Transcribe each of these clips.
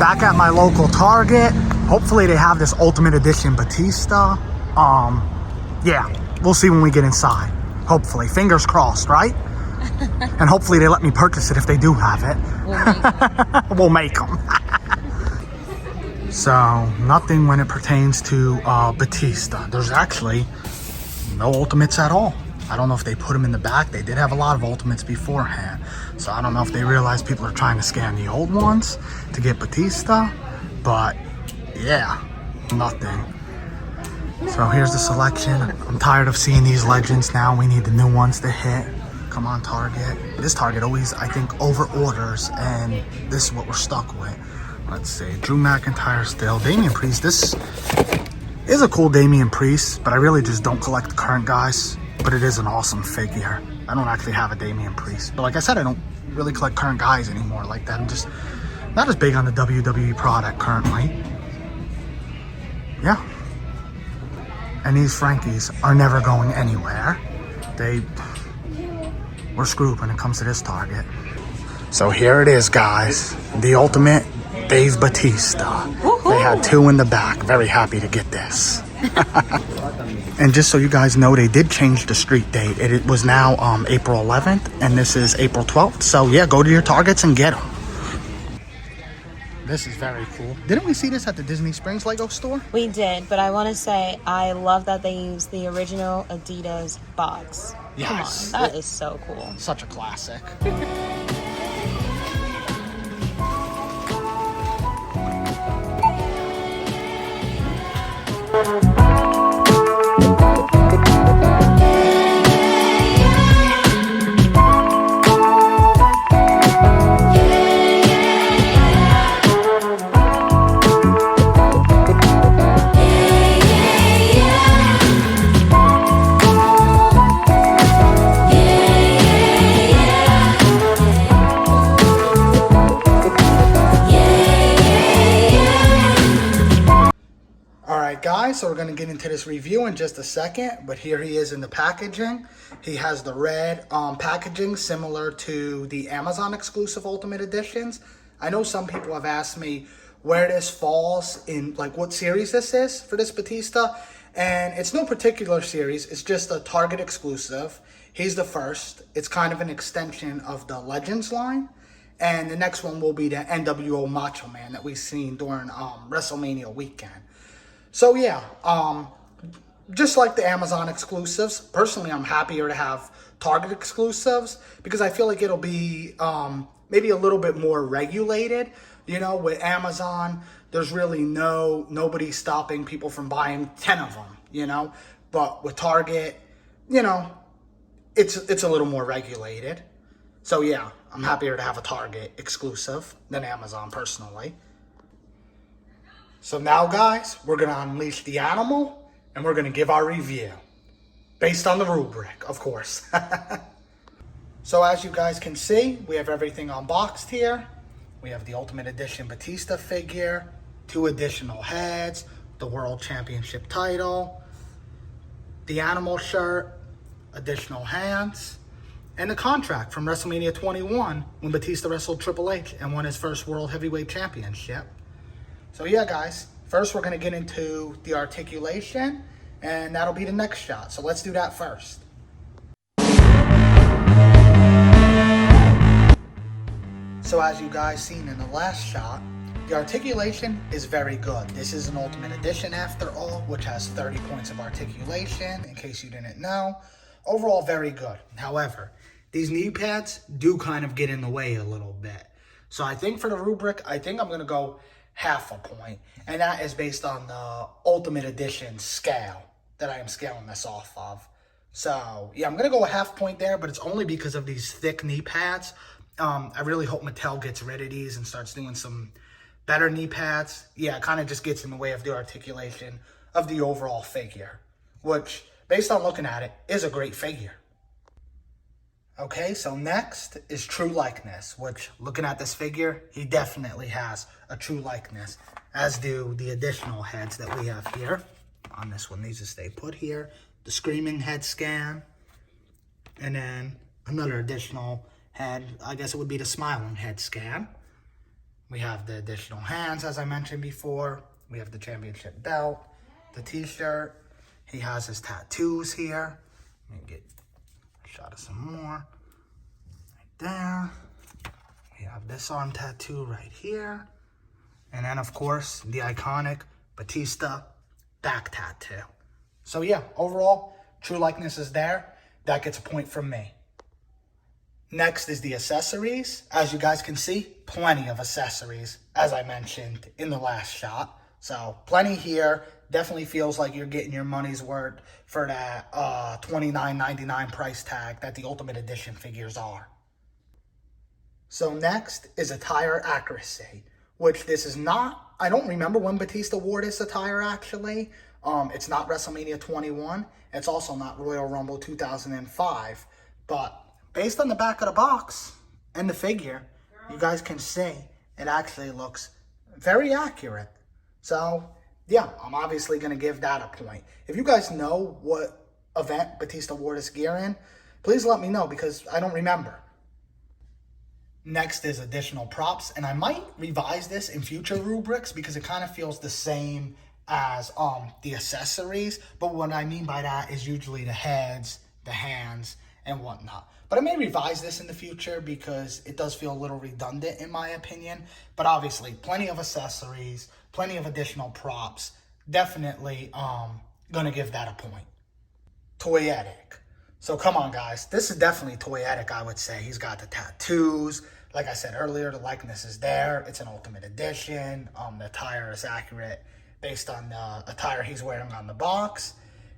back at my local Target. Hopefully they have this Ultimate Edition Batista. Yeah, we'll see when we get inside. Hopefully, fingers crossed, right? And hopefully they let me purchase it if they do have it. We'll make them. So, nothing when it pertains to Batista. There's actually no Ultimates at all. I don't know if they put them in the back. They did have a lot of Ultimates beforehand. So I don't know if they realize people are trying to scan the old ones to get Batista. But yeah, nothing. So here's the selection. I'm tired of seeing these legends now. We need the new ones to hit. Come on, Target. This Target always, I think, over orders, and this is what we're stuck with. Let's see. Drew McIntyre still. Damian Priest. This is a cool Damian Priest, but I really just don't collect the current guys. But it is an awesome figure. I don't actually have a Damian Priest. But like I said, I don't really collect current guys anymore like that. I'm just not as big on the WWE product currently. Yeah. And these Frankies are never going anywhere. We're screwed when it comes to this Target. So here it is, guys. The Ultimate Dave Batista. They had two in the back. Very happy to get this. And just so you guys know, they did change the street date. It was now April 11th, and this is April 12th. So yeah, go to your Targets and get them. This is very cool. Didn't we see this at the Disney Springs Lego store? We did, but I want to say I love that they used the original Adidas box. Yes. Come on, that is so cool. Such a classic. Guys, so we're going to get into this review in just a second, but here he is in the packaging. He has the red packaging similar to the Amazon exclusive Ultimate Editions. I know some people have asked me where this falls in, like what series this is for this Batista, and it's no particular series. It's just a Target exclusive. He's the first. It's kind of an extension of the Legends line, and the next one will be the NWO Macho Man that we've seen during WrestleMania weekend. So yeah, just like the Amazon exclusives, personally I'm happier to have Target exclusives because I feel like it'll be maybe a little bit more regulated. You know, with Amazon, there's really nobody stopping people from buying 10 of them, you know. But with Target, you know, it's a little more regulated. So yeah, I'm happier to have a Target exclusive than Amazon personally. So now, guys, we're going to unleash the animal, and we're going to give our review. Based on the rubric, of course. So as you guys can see, we have everything unboxed here. We have the Ultimate Edition Batista figure, 2 additional heads, the World Championship title, the animal shirt, additional hands, and the contract from WrestleMania 21 when Batista wrestled Triple H and won his first World Heavyweight Championship. So yeah, guys, first we're going to get into the articulation, and that'll be the next shot. So let's do that first. So as you guys seen in the last shot, the articulation is very good. This is an Ultimate Edition after all, which has 30 points of articulation, in case you didn't know. Overall, very good. However, these knee pads do kind of get in the way a little bit. So I think for the rubric, I think I'm going to go half a point, and that is based on the Ultimate Edition scale that I am scaling this off of. So yeah, I'm gonna go a half point there, but it's only because of these thick knee pads. I really hope Mattel gets rid of these and starts doing some better knee pads. Yeah, it kind of just gets in the way of the articulation of the overall figure, which based on looking at it is a great figure. Okay, so next is true likeness, which looking at this figure, he definitely has a true likeness, as do the additional heads that we have here. On this one, these will stay put here. The Screaming head scan, and then another additional head, I guess it would be the Smiling head scan. We have the additional hands, as I mentioned before. We have the championship belt, the t-shirt. He has his tattoos here. Let me get a shot of some more. Right there. We have this arm tattoo right here. And then, of course, the iconic Batista back tattoo. So, yeah, overall, true likeness is there. That gets a point from me. Next is the accessories. As you guys can see, plenty of accessories, as I mentioned in the last shot. So, plenty here. Definitely feels like you're getting your money's worth for that $29.99 price tag that the Ultimate Edition figures are. So, next is attire accuracy, which this is not, I don't remember when Batista wore this attire, actually. It's not WrestleMania 21. It's also not Royal Rumble 2005. But based on the back of the box and the figure, you guys can see it actually looks very accurate. So, yeah, I'm obviously going to give that a point. If you guys know what event Batista wore this gear in, please let me know because I don't remember. Next is additional props, and I might revise this in future rubrics because it kind of feels the same as the accessories, but what I mean by that is usually the heads, the hands, and whatnot. But I may revise this in the future because it does feel a little redundant in my opinion. But obviously, plenty of accessories, plenty of additional props. Definitely gonna give that a point. Toyetic. So come on, guys. This is definitely toyetic, I would say. He's got the tattoos. Like I said earlier, the likeness is there. It's an Ultimate Edition. The attire is accurate based on the attire he's wearing on the box.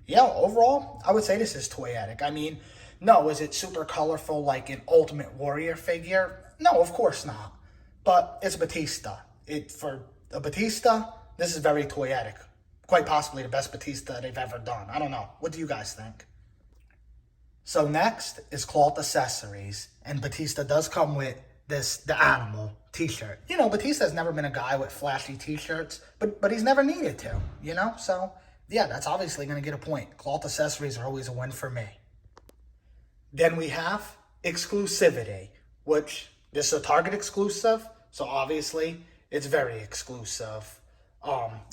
Yeah, overall, I would say this is toyetic. I mean, no, is it super colorful like an Ultimate Warrior figure? No, of course not. But it's Batista. For a Batista, this is very toyetic. Quite possibly the best Batista they've ever done. I don't know. What do you guys think? So next is cloth accessories. And Batista does come with the animal t-shirt. You know, Batista's never been a guy with flashy t-shirts, but he's never needed to, you know? So, yeah, that's obviously going to get a point. Cloth accessories are always a win for me. Then we have Exclusivity, which this is a Target exclusive, so obviously it's very exclusive.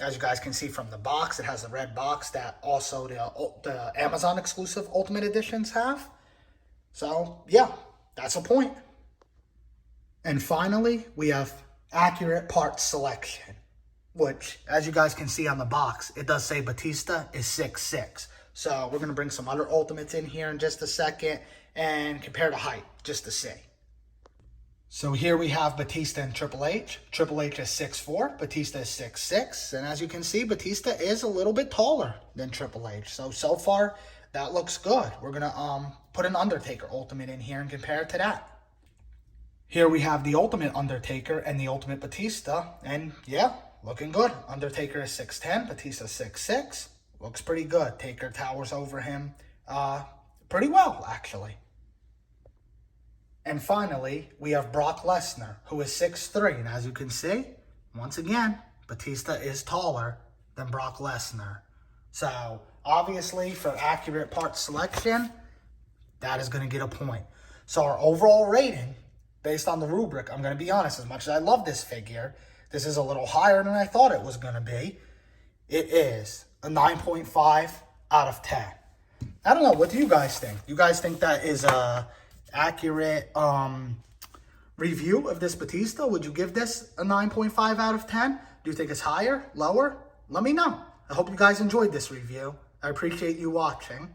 As you guys can see from the box, it has a red box that also the Amazon exclusive Ultimate Editions have. So, yeah, that's a point. And finally, we have accurate parts selection, which, as you guys can see on the box, it does say Batista is 6'6". So we're going to bring some other Ultimates in here in just a second and compare the height just to see. So here we have Batista and Triple H. Triple H is 6'4", Batista is 6'6". And as you can see, Batista is a little bit taller than Triple H. So far, that looks good. We're going to put an Undertaker Ultimate in here and compare it to that. Here we have the Ultimate Undertaker and the Ultimate Batista. And yeah, looking good. Undertaker is 6'10", Batista 6'6". Looks pretty good. Taker towers over him pretty well, actually. And finally, we have Brock Lesnar, who is 6'3". And as you can see, once again, Batista is taller than Brock Lesnar. So, obviously, for accurate part selection, that is going to get a point. So, our overall rating, based on the rubric, I'm going to be honest, as much as I love this figure, this is a little higher than I thought it was going to be. It is a 9.5 out of 10. I don't know. What do you guys think? You guys think that is a accurate review of this Batista? Would you give this a 9.5 out of 10? Do you think it's higher, lower? Let me know. I hope you guys enjoyed this review. I appreciate you watching.